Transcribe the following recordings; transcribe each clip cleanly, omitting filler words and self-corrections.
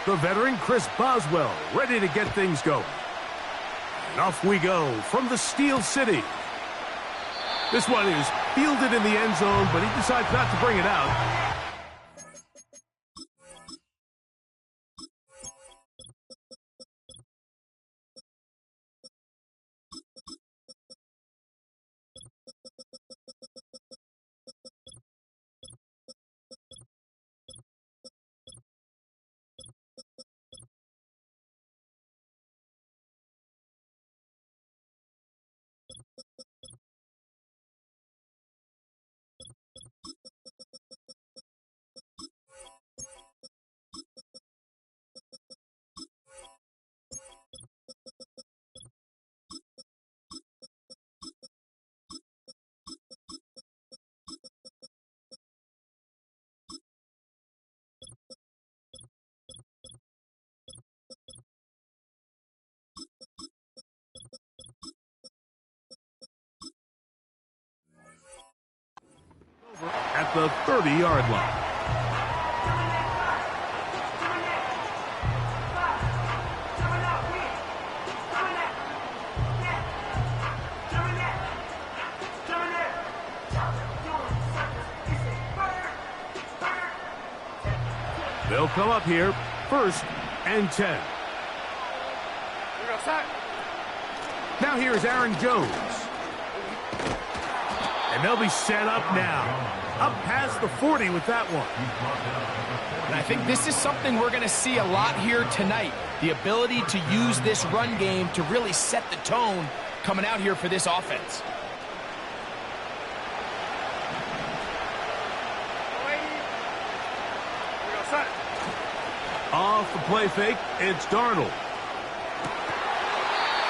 The veteran Chris Boswell ready to get things going. And off we go from the Steel City. This one is fielded in the end zone, but he decides not to bring it out. At the 30-yard line. They'll come up here, 1st and 10. Now here's Aaron Jones. And they'll be set up now. Up past the 40 with that one. And I think this is something we're going to see a lot here tonight. The ability to use this run game to really set the tone coming out here for this offense. Off the play fake, it's Darnold.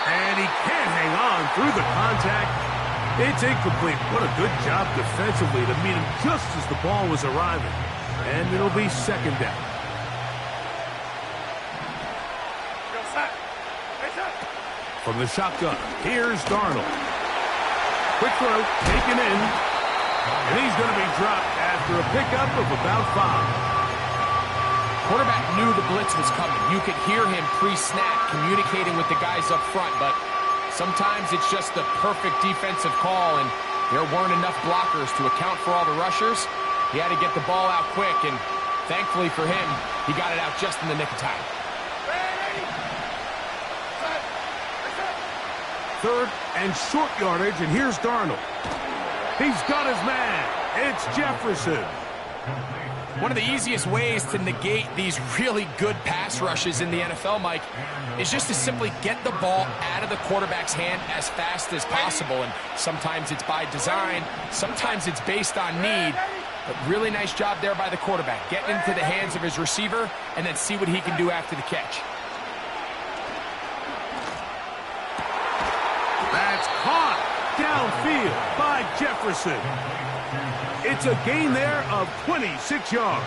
And he can't hang on through the contact. It's incomplete. What a good job defensively to meet him just as the ball was arriving. And it'll be 2nd down. From the shotgun, here's Darnold. Quick throw, taken in. And he's going to be dropped after a pickup of about 5. Quarterback knew the blitz was coming. You could hear him pre-snap communicating with the guys up front, but sometimes it's just the perfect defensive call, and there weren't enough blockers to account for all the rushers. He had to get the ball out quick, and thankfully for him, he got it out just in the nick of time. 3rd and short yardage, and here's Darnold. He's got his man. It's Jefferson. One of the easiest ways to negate these really good pass rushes in the NFL, Mike, is just to simply get the ball out of the quarterback's hand as fast as possible. And sometimes it's by design, sometimes it's based on need. But really nice job there by the quarterback. Getting into the hands of his receiver and then see what he can do after the catch. That's caught downfield by Jefferson. It's a gain there of 26 yards.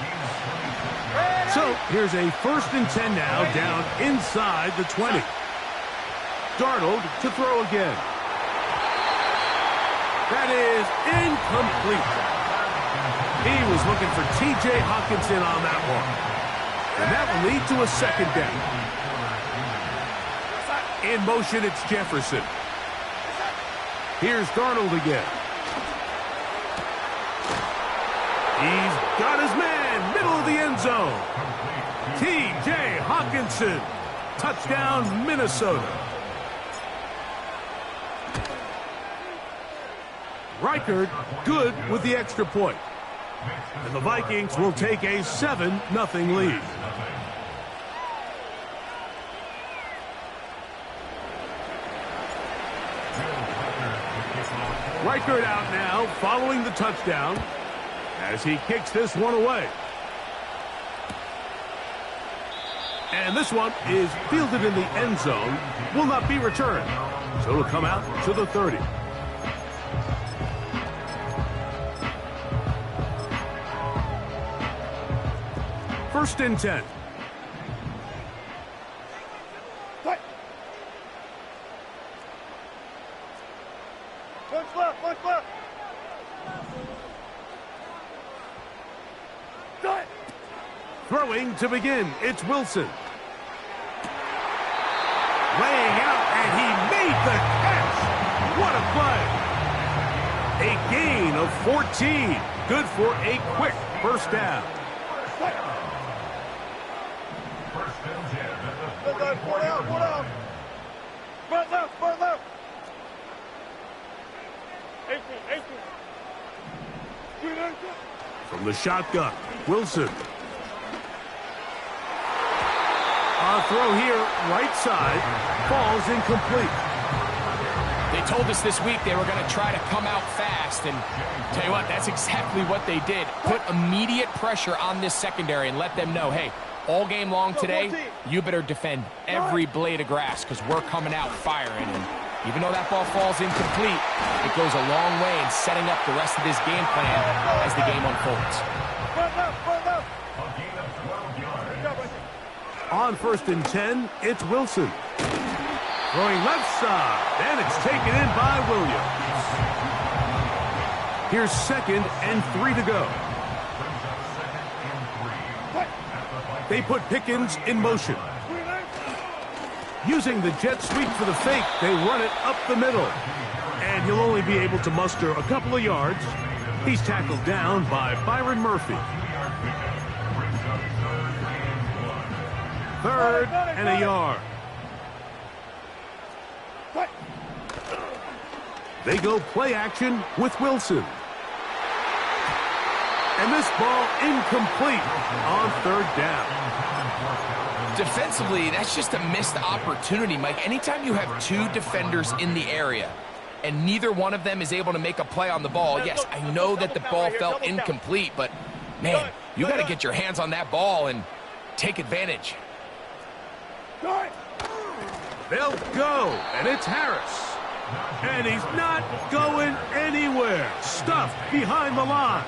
So here's a 1st and 10 now, down inside the 20. Darnold to throw again. That is incomplete. He was looking for T.J. Hawkinson on that one. And that will lead to a 2nd down. In motion, it's Jefferson. Here's Darnold again. He's got his man, middle of the end zone. T.J. Hawkinson. Touchdown, Minnesota. Reichard good with the extra point. And the Vikings will take a 7-0 lead. Reichard out now, following the touchdown, as he kicks this one away. And this one is fielded in the end zone, will not be returned. So it'll come out to the 30. First and 10. Punch left, punch left. Throwing to begin, it's Wilson. Laying out, and he made the catch. What a play. A gain of 14. Good for a quick first down. From the shotgun, Wilson. A throw here, right side, falls incomplete. They told us this week they were going to try to come out fast, and tell you what, that's exactly what they did. Put immediate pressure on this secondary and let them know, hey, all game long today, you better defend every blade of grass because we're coming out firing. And even though that ball falls incomplete, it goes a long way in setting up the rest of this game plan as the game unfolds. On 1st and 10, it's Wilson. Throwing left side, and it's taken in by Williams. Here's 2nd and 3 to go. They put Pickens in motion. Using the jet sweep for the fake, they run it up the middle. And he'll only be able to muster a couple of yards. He's tackled down by Byron Murphy. 3rd and a yard. They go play action with Wilson. And this ball incomplete on 3rd down. Defensively, that's just a missed opportunity, Mike. Anytime you have two defenders in the area and neither one of them is able to make a play on the ball, yes, I know that the ball felt incomplete, but, man, you got to get your hands on that ball and take advantage. They'll go, and it's Harris. And he's not going anywhere. Stuffed behind the line.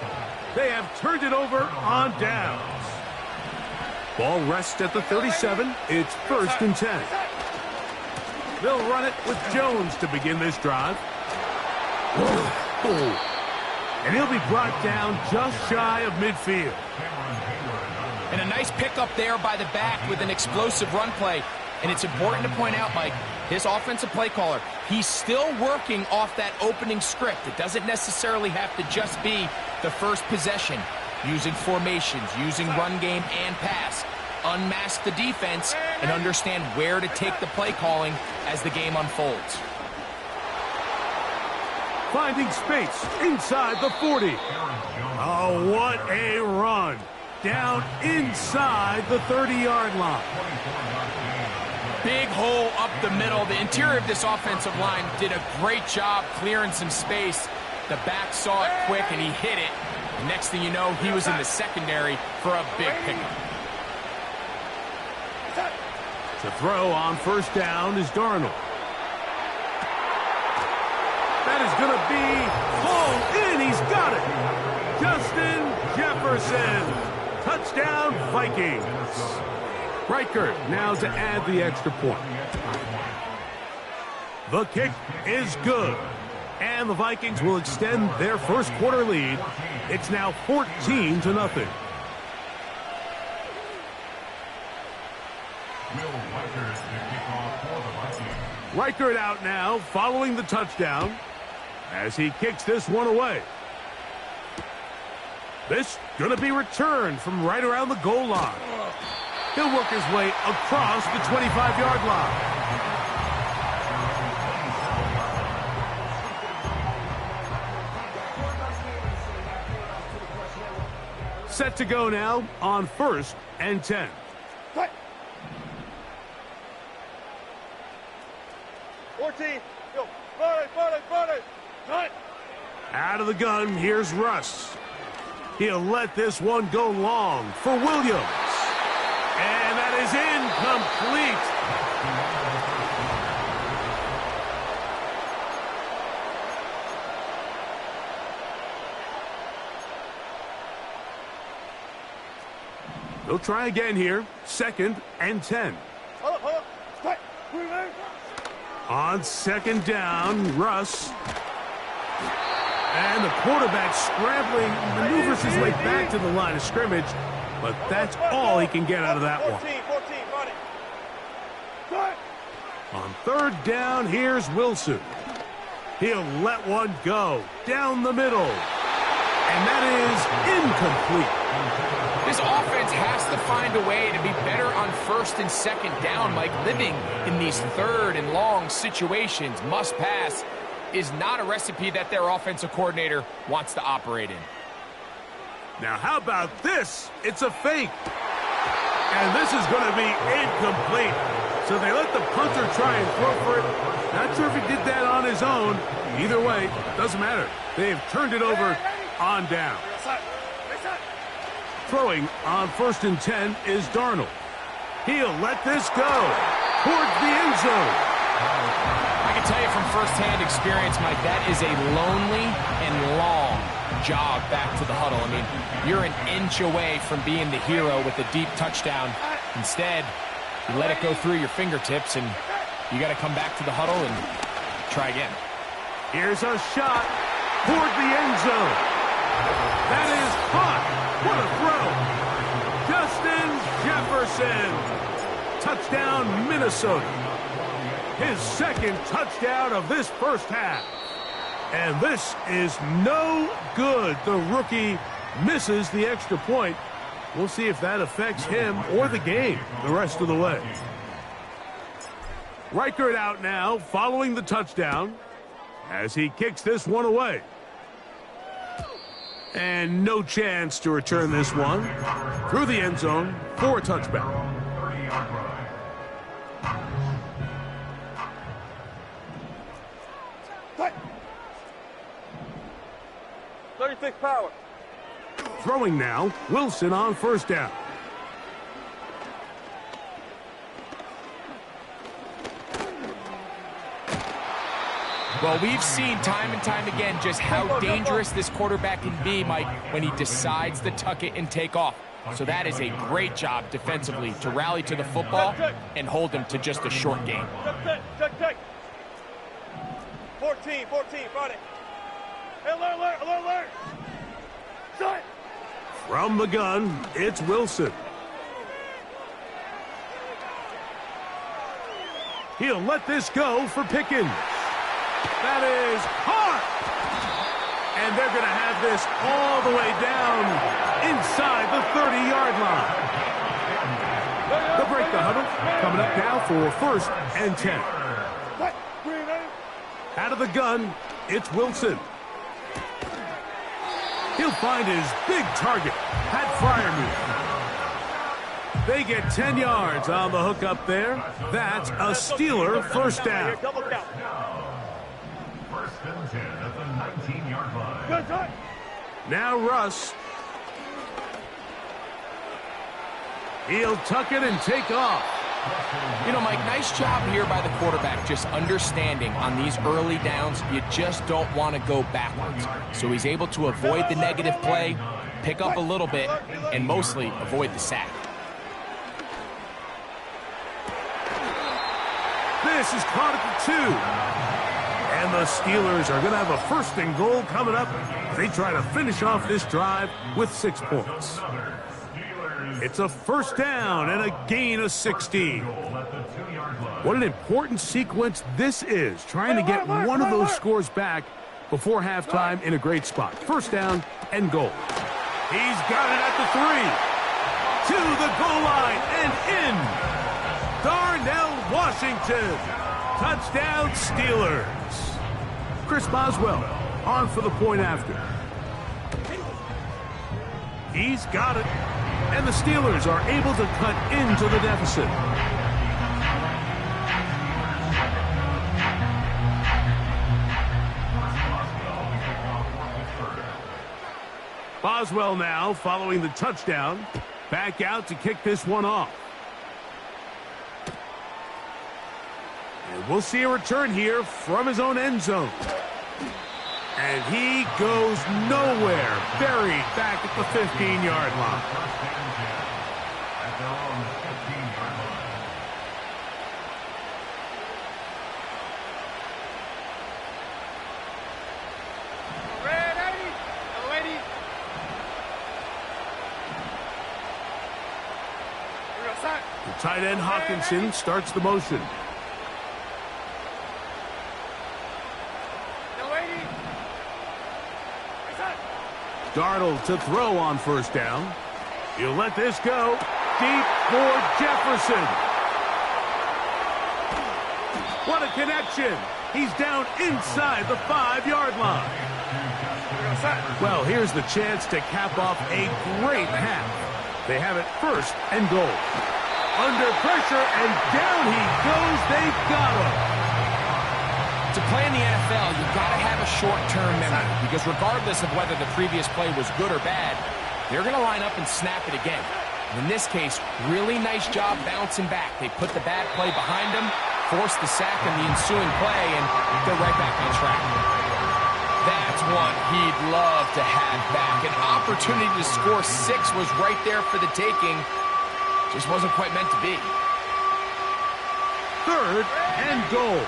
They have turned it over on downs. Ball rests at the 37. It's 1st and 10. They'll run it with Jones to begin this drive. And he'll be brought down just shy of midfield. And a nice pickup there by the back with an explosive run play. And it's important to point out, Mike, his offensive play caller, he's still working off that opening script. It doesn't necessarily have to just be the first possession. Using formations, using run game and pass. Unmask the defense and understand where to take the play calling as the game unfolds. Finding space inside the 40. Oh, what a run. Down inside the 30-yard line. Big hole up the middle. The interior of this offensive line did a great job clearing some space. The back saw it quick, and he hit it. The next thing you know, he was in the secondary for a big pickup. To throw on 1st down is Darnold. That is going to be hauled in. He's got it. Justin Jefferson. Touchdown, Vikings. Reichert now to add the extra point. The kick is good. And the Vikings will extend their first quarter lead. It's now 14-0. Reichert out now following the touchdown as he kicks this one away. This going to be returned from right around the goal line. He'll work his way across the 25-yard line. Set to go now on 1st and 10. Cut. 14. Go. Cut. Out of the gun, here's Russ. He'll let this one go long for Williams. And that is incomplete. They'll try again here. 2nd and 10. On 2nd down, Russ. And the quarterback scrambling, maneuvers his way back to the line of scrimmage, but that's all he can get out of that one. 14, buddy. Cut. On third down, here's Wilson. He'll let one go down the middle. And that is incomplete. This offense has to find a way to be better on first and second down, Mike. Living in these third and long situations, must pass, is not a recipe that their offensive coordinator wants to operate in. Now, how about this? It's a fake. And this is going to be incomplete. So they let the punter try and throw for it. Not sure if he did that on his own. Either way, doesn't matter. They've turned it over on down. Throwing on 1st and 10 is Darnold. He'll let this go towards the end zone. I can tell you from firsthand experience, Mike, that is a lonely and long jog back to the huddle. I mean, you're an inch away from being the hero with a deep touchdown. Instead, you let it go through your fingertips, and you got to come back to the huddle and try again. Here's a shot toward the end zone. That is caught. What a throw. Justin Jefferson. Touchdown, Minnesota. His second touchdown of this first half. And this is no good. The rookie misses the extra point. We'll see if that affects him or the game the rest of the way. Reichert out now following the touchdown as he kicks this one away. And no chance to return this one through the end zone for a touchback. 36 power. Throwing now, Wilson on 1st down. Well, we've seen time and time again just how dangerous this quarterback can be, Mike, when he decides to tuck it and take off. So that is a great job defensively to rally to the football and hold him to just a short game. Check. 14, Friday. Hey, alert. Shut. From the gun, it's Wilson. He'll let this go for Pickens. That is hard. And they're going to have this all the way down inside the 30-yard line. They'll break the huddle. Coming up now for 1st and 10. Out of the gun, it's Wilson. He'll find his big target, Pat Freiermuth. They get 10 yards on the hook up there. That's a Steeler first down. Now Russ. He'll tuck it and take off. You know, Mike, nice job here by the quarterback, just understanding on these early downs, you just don't want to go backwards. So he's able to avoid the negative play, pick up a little bit, and mostly avoid the sack. This is caught at the 2. And the Steelers are going to have a 1st and goal coming up. They try to finish off this drive with 6 points. It's a 1st down and a gain of 16. What an important sequence this is, trying to get one of those scores back before halftime in a great spot. 1st down and goal. He's got it at the 3. To the goal line and in. Darnell Washington. Touchdown Steelers. Chris Boswell on for the point after. He's got it. And the Steelers are able to cut into the deficit. Boswell now following the touchdown. Back out to kick this one off. And we'll see a return here from his own end zone. And he goes nowhere. Buried back at the 15-yard line. Tight end Hawkinson starts the motion. Darnold to throw on first down. He'll let this go. Deep for Jefferson. What a connection. He's down inside the 5-yard line. Well, here's the chance to cap off a great half. They have it first and goal. Under pressure, and down he goes. They've got him. To play in the NFL, you've got to have a short-term memory, because regardless of whether the previous play was good or bad, they're going to line up and snap it again. In this case, really nice job bouncing back. They put the bad play behind them, forced the sack in the ensuing play, and they're right back on track. That's one he'd love to have back. An opportunity to score 6 was right there for the taking. Just wasn't quite meant to be. Third and goal.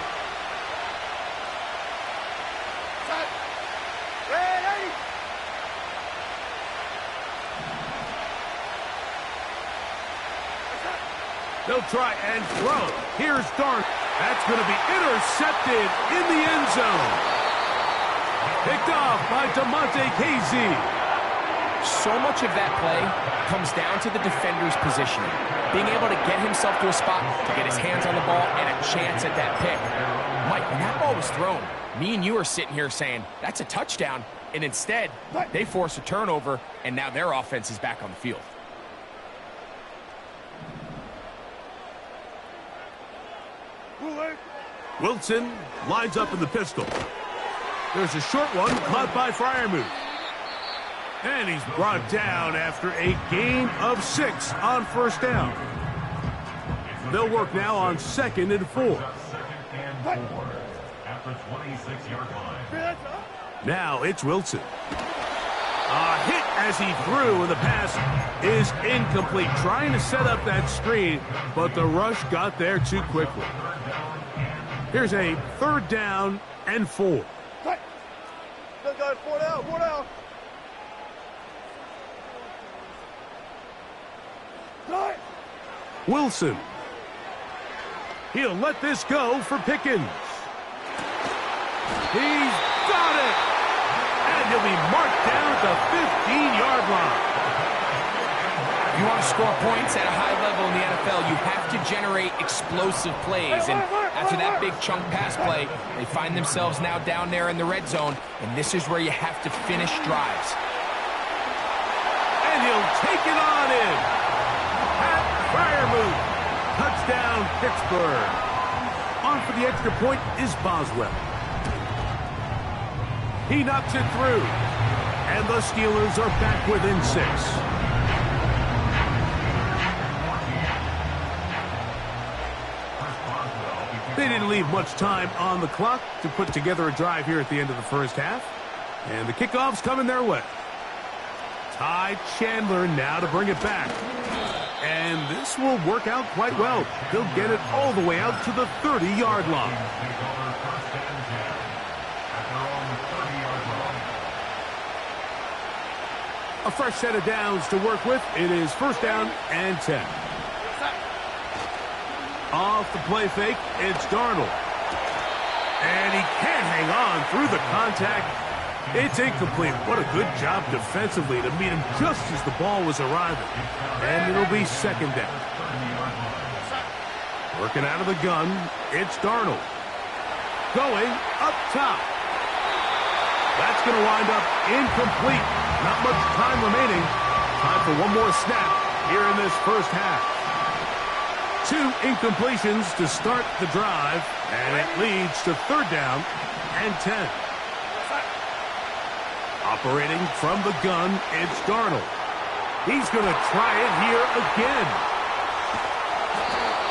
They'll try and throw. Here's Darnold. That's going to be intercepted in the end zone. Picked off by DeMonte Casey. So much of that play comes down to the defender's positioning. Being able to get himself to a spot, to get his hands on the ball, and a chance at that pick. Mike, when that ball was thrown, me and you are sitting here saying, that's a touchdown. And instead, they force a turnover, and now their offense is back on the field. Wilson lines up in the pistol. There's a short one caught by Freiermuth. And he's brought down after a gain of 6 on first down. They'll work now on 2nd and 4. Now it's Wilson. A hit as he threw, and the pass is incomplete. Trying to set up that screen, but the rush got there too quickly. Here's a 3rd down and 4. Still got 4 down, 4 down. Wilson. He'll let this go for Pickens. He's got it! And he'll be marked down at the 15-yard line. If you want to score points at a high level in the NFL, you have to generate explosive plays. And after that big chunk pass play, they find themselves now down there in the red zone, and this is where you have to finish drives. And he'll take it on in. Pat Freiermuth. Touchdown, Pittsburgh. On for the extra point is Boswell. He knocks it through. And the Steelers are back within 6. They didn't leave much time on the clock to put together a drive here at the end of the first half. And the kickoff's coming their way. Ty Chandler now to bring it back. And this will work out quite well. He'll get it all the way out to the 30-yard line. A fresh set of downs to work with. It is 1st down and 10. Off the play fake, it's Darnold. And he can't hang on through the contact. It's incomplete. What a good job defensively to meet him just as the ball was arriving. And it'll be 2nd down. Working out of the gun, it's Darnold. Going up top. That's going to wind up incomplete. Not much time remaining. Time for one more snap here in this first half. 2 incompletions to start the drive, and it leads to 3rd down and 10. Operating from the gun, it's Darnold. He's going to try it here again.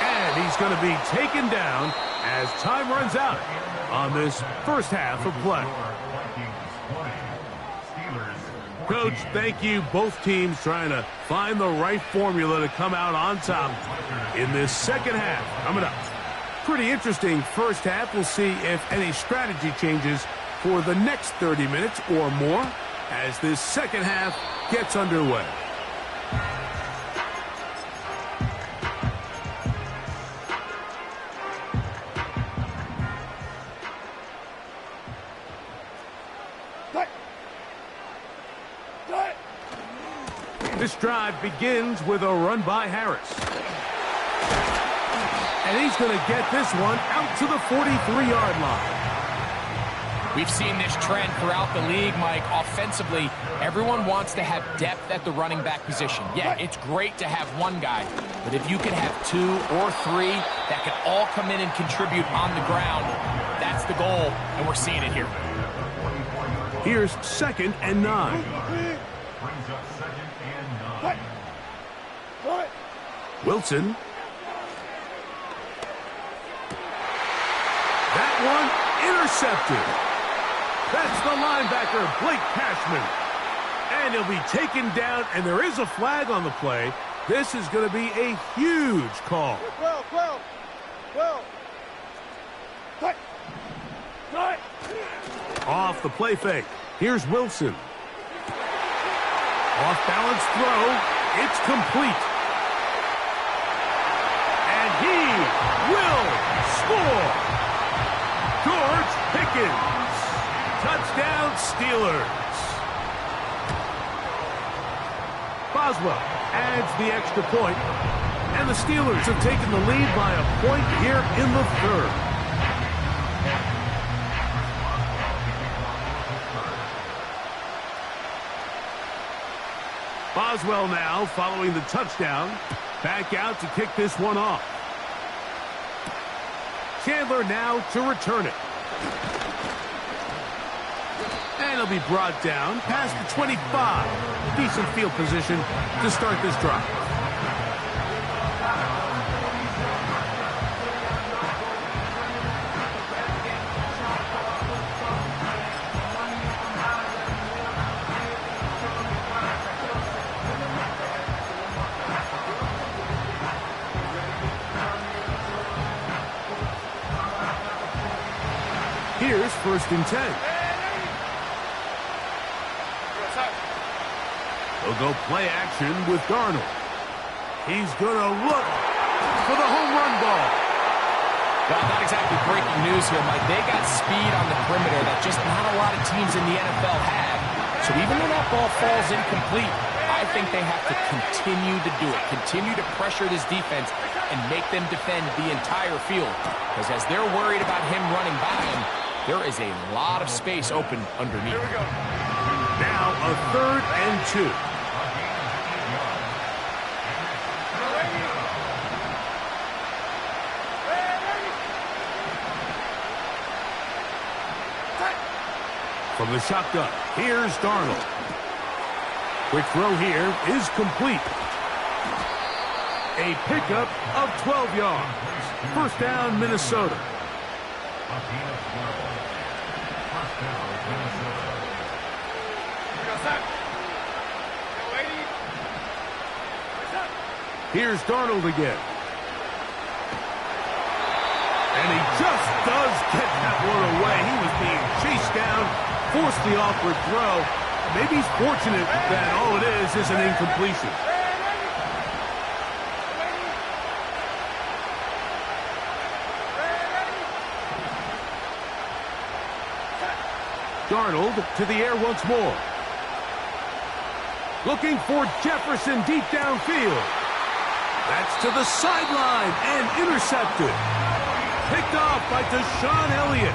And he's going to be taken down as time runs out on this first half of play. Coach, thank you. Both teams trying to find the right formula to come out on top in this second half. Coming up. Pretty interesting first half. We'll see if any strategy changes for the next 30 minutes or more as this second half gets underway. This drive begins with a run by Harris. And he's going to get this one out to the 43-yard line. We've seen this trend throughout the league, Mike. Offensively, everyone wants to have depth at the running back position. Yeah, it's great to have one guy, but if you can have 2 or 3 that can all come in and contribute on the ground, that's the goal, and we're seeing it here. Here's 2nd and 9. Wilson. That one intercepted. That's the linebacker, Blake Cashman. And he'll be taken down, and there is a flag on the play. This is going to be a huge call. 12. Off the play fake. Here's Wilson. Off-balance throw. It's complete. And he will score. George Pickens. Touchdown, Steelers. Boswell adds the extra point, and the Steelers have taken the lead by a point here in the 3rd. Boswell now following the touchdown. Back out to kick this one off. Chandler now to return it. And he'll be brought down past the 25. Decent field position to start this drive. Here's 1st and 10. They'll go play action with Darnold. He's going to look for the home run ball. Well, not exactly breaking news here, Mike. They got speed on the perimeter that just not a lot of teams in the NFL have. So even though that ball falls incomplete, I think they have to continue to do it. Continue to pressure this defense and make them defend the entire field. Because as they're worried about him running by them, there is a lot of space open underneath. Here we go. Now a 3rd and 2. From the shotgun, here's Darnold. Quick throw here is complete. A pickup of 12 yards. 1st down, Minnesota. Here's Darnold again. And he just does get that one away. He was being chased down, forced the awkward throw. Maybe he's fortunate that all it is an incompletion. Darnold to the air once more. Looking for Jefferson deep downfield. That's to the sideline and intercepted. Picked off by Deshaun Elliott.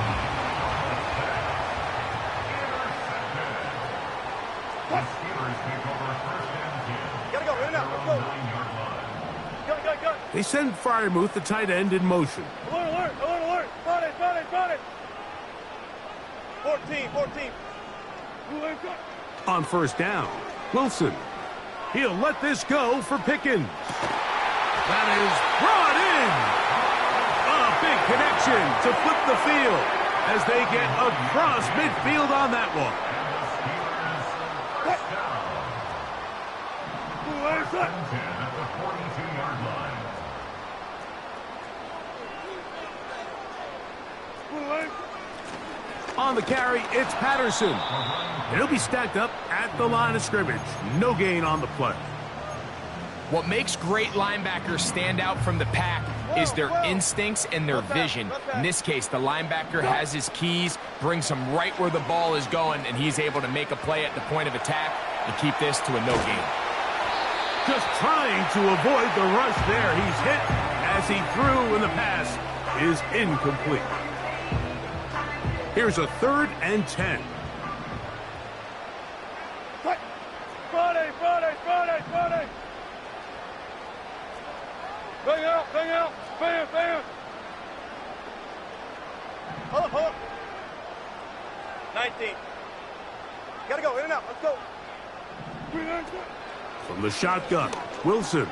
Gotta go, in and out, let's go. Go. They send Freiermuth, the tight end, in motion. Alert. Got it. 14. On 1st down, Wilson. He'll let this go for Pickens. That is brought in. A big connection to flip the field as they get across midfield on that one. On the carry, it's Patterson. And he'll be stacked up at the line of scrimmage. No gain on the play. What makes great linebackers stand out from the pack is their instincts and their vision. In this case, the linebacker has his keys, brings him right where the ball is going, and he's able to make a play at the point of attack and keep this to a no gain. Just trying to avoid the rush there. He's hit as he threw, and the pass is incomplete. Here's a 3rd and 10. Friday! Bring out! Bam! Hold up. 19. Gotta go, in and out, let's go. From the shotgun, Wilson.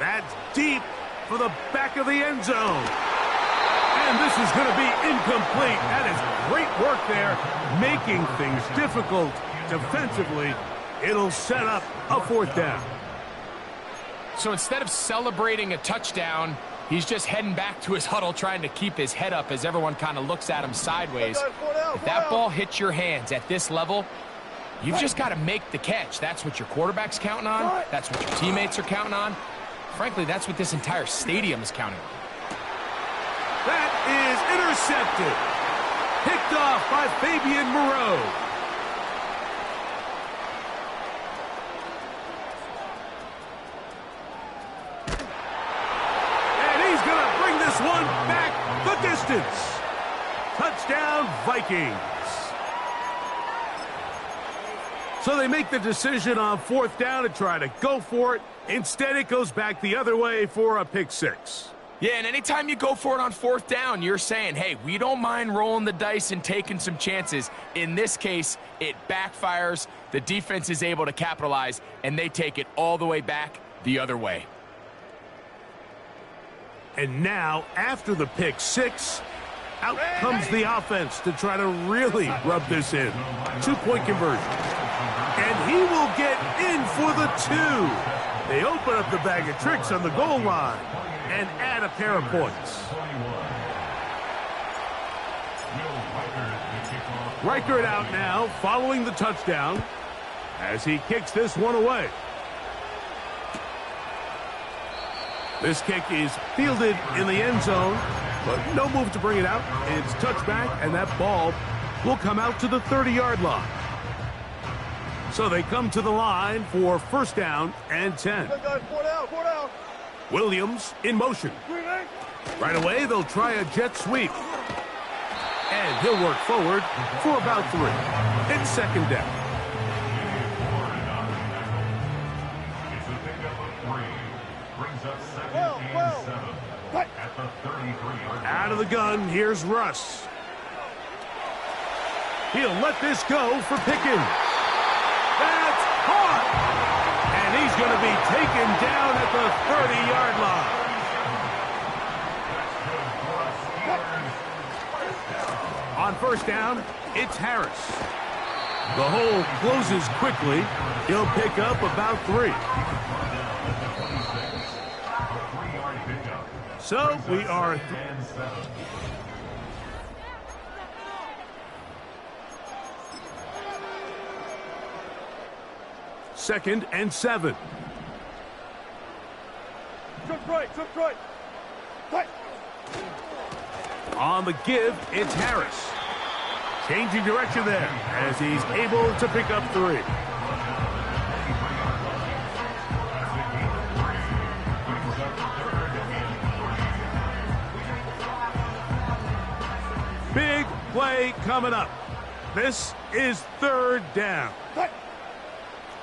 That's deep for the back of the end zone. And this is going to be incomplete. That is great work there, making things difficult defensively. It'll set up a 4th down. So instead of celebrating a touchdown, he's just heading back to his huddle trying to keep his head up as everyone kind of looks at him sideways. If that ball hits your hands at this level, you've just got to make the catch. That's what your quarterback's counting on. That's what your teammates are counting on. Frankly, that's what this entire stadium is counting on. That is intercepted. Picked off by Fabian Moreau. And he's going to bring this one back the distance. Touchdown, Vikings. So they make the decision on 4th down to try to go for it. Instead, it goes back the other way for a pick 6. Yeah, and anytime you go for it on 4th down, you're saying, hey, we don't mind rolling the dice and taking some chances. In this case, it backfires. The defense is able to capitalize, and they take it all the way back the other way. And now, after the pick 6, out comes the offense to try to really rub this in. 2-point conversion. And he will get in for the 2. They open up the bag of tricks on the goal line and add a pair of points. Reichert out now following the touchdown as he kicks this one away. This kick is fielded in the end zone, but no move to bring it out. It's touchback, and that ball will come out to the 30-yard line. So they come to the line for 1st down and 10. Good guys, 4 down. Williams in motion. Right away, they'll try a jet sweep. And he'll work forward for about 3. It's 2nd down. Out of the gun, here's Russ. He'll let this go for Pickens. That's caught! And he's going to be taken down at the 30-yard line. On 1st down, it's Harris. The hole closes quickly. He'll pick up about 3. So we are... Second and 7. Trip right. On the give, it's Harris. Changing direction there as he's able to pick up 3. Big play coming up. This is 3rd down.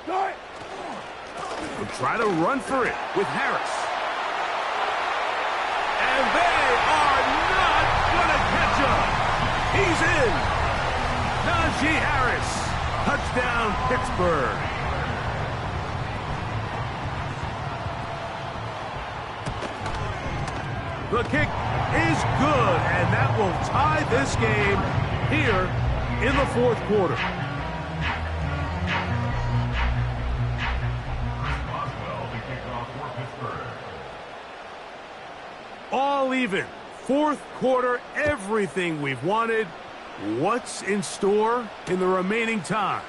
We'll try to run for it with Harris. And they are not going to catch him. He's in. Najee Harris. Touchdown, Pittsburgh. The kick is good, and that will tie this game here in the 4th quarter. All even. 4th quarter, everything we've wanted. What's in store in the remaining time?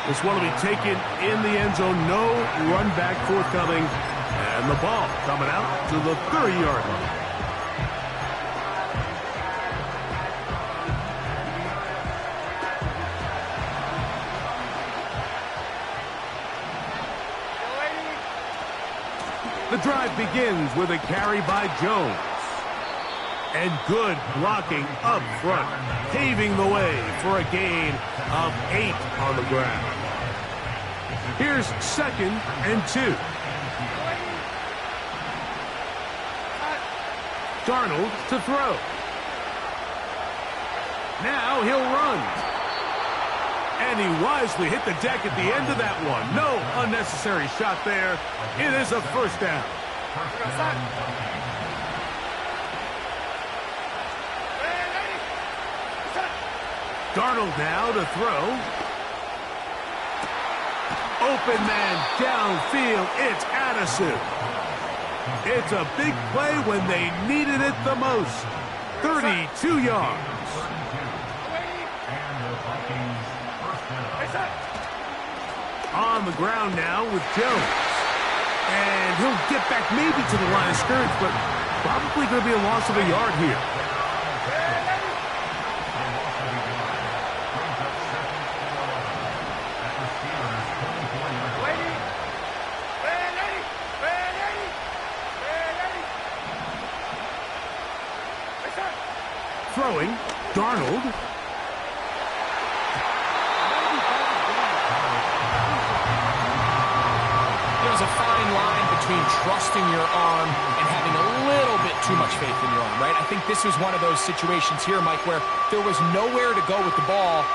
This one will be taken in the end zone. No run back forthcoming. And the ball coming out to the 30-yard line. The drive begins with a carry by Jones. And good blocking up front, paving the way for a gain of 8 on the ground. Here's 2nd and 2. Darnold to throw. Now he'll run. And he wisely hit the deck at the end of that one. No unnecessary shot there. It is a first down. Darnold now to throw. Open man downfield. It's Addison. It's a big play when they needed it the most. 32 yards. On the ground now with Jones. And he'll get back maybe to the line of scrimmage, but probably going to be a loss of a yard here. Throwing, Darnold. There's a fine line between trusting your arm and having a little bit too much faith in your arm, right? I think this was one of those situations here, Mike, where there was nowhere to go with the ball.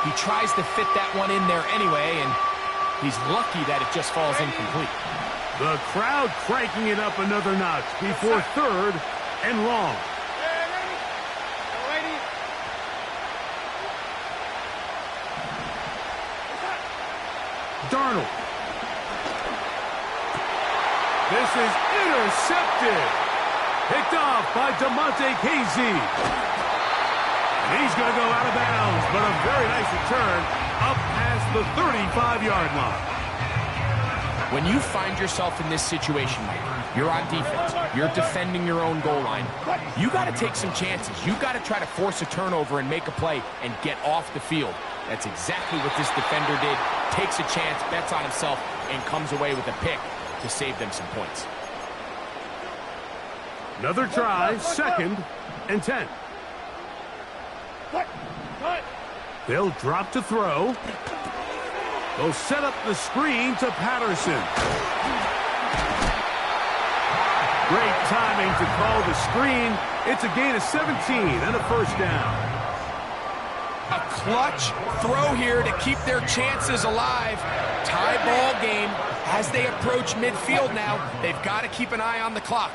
He tries to fit that one in there anyway, and he's lucky that it just falls incomplete. The crowd cranking it up another notch before 3rd and long. Darnold. This is intercepted. Picked off by DeMonte Casey. He's going to go out of bounds, but a very nice return up past the 35-yard line. When you find yourself in this situation, Mike, you're on defense, you're defending your own goal line, you got to take some chances. You got to try to force a turnover and make a play and get off the field. That's exactly what this defender did. Takes a chance, bets on himself, and comes away with a pick to save them some points. Another try, 2nd and 10. They'll drop to throw. They'll set up the screen to Patterson. Great timing to call the screen. It's a gain of 17 and a first down. A clutch throw here to keep their chances alive. Tie ball game as they approach midfield now. They've got to keep an eye on the clock.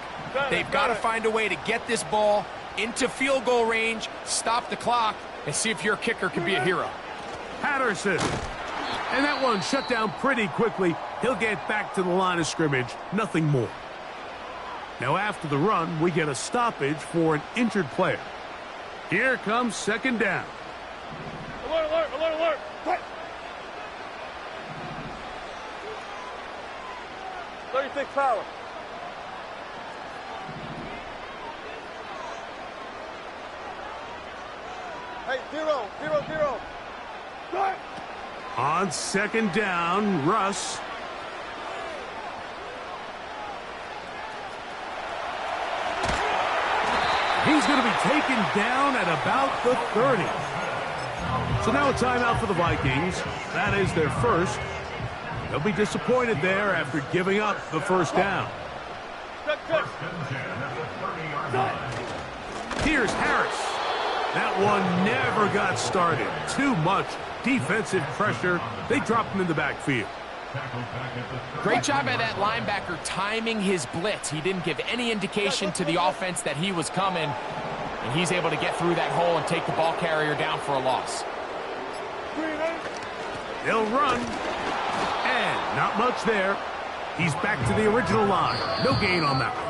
They've got to find a way to get this ball into field goal range, stop the clock, and see if your kicker can be a hero. Patterson. And that one shut down pretty quickly. He'll get back to the line of scrimmage. Nothing more. Now after the run, we get a stoppage for an injured player. Here comes 2nd down. Alert, alert, alert, alert. Quick. 36 power. Hey, 0, 0, 0. Right. On 2nd down, Russ. He's going to be taken down at about the 30. So now a timeout for the Vikings. That is their first. They'll be disappointed there after giving up the first down. Here's Harris. That one never got started. Too much defensive pressure. They dropped him in the backfield. Great job by that linebacker timing his blitz. He didn't give any indication to the offense that he was coming, and he's able to get through that hole and take the ball carrier down for a loss. They'll run, and not much there. He's back to the original line. No gain on that one.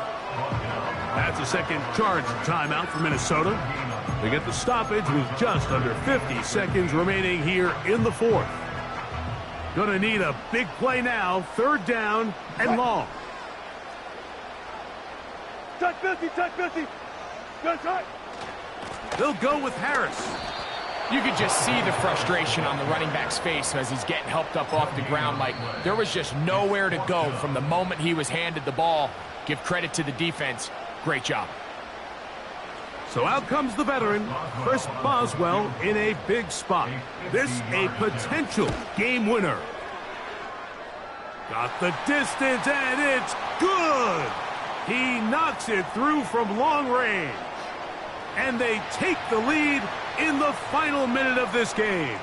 That's a second charge timeout for Minnesota. They get the stoppage with just under 50 seconds remaining here in the 4th. Gonna need a big play now. 3rd down and long. Touch 50, touch 50. Good touch. They'll go with Harris. You could just see the frustration on the running back's face as he's getting helped up off the ground. Like, there was just nowhere to go from the moment he was handed the ball. Give credit to the defense. Great job. So out comes the veteran, Chris Boswell, in a big spot. This a potential game winner. Got the distance, and it's good. He knocks it through from long range. And they take the lead in the final minute of this game.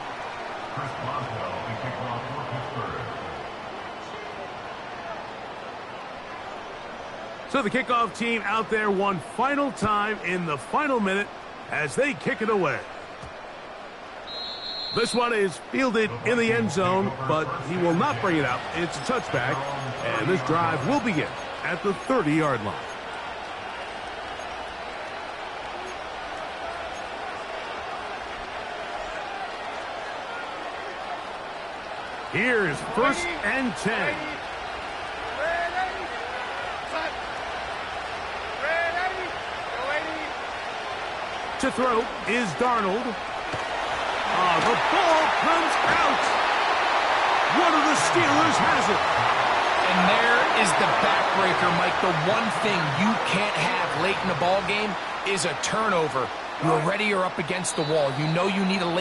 So the kickoff team out there one final time in the final minute as they kick it away. This one is fielded in the end zone, but he will not bring it out. It's a touchback, and this drive will begin at the 30-yard line. Here's 1st and 10. To throw is Darnold. The ball comes out. One of the Steelers has it. And there is the backbreaker, Mike. The one thing you can't have late in the ball game is a turnover. You're already up against the wall. You know you need a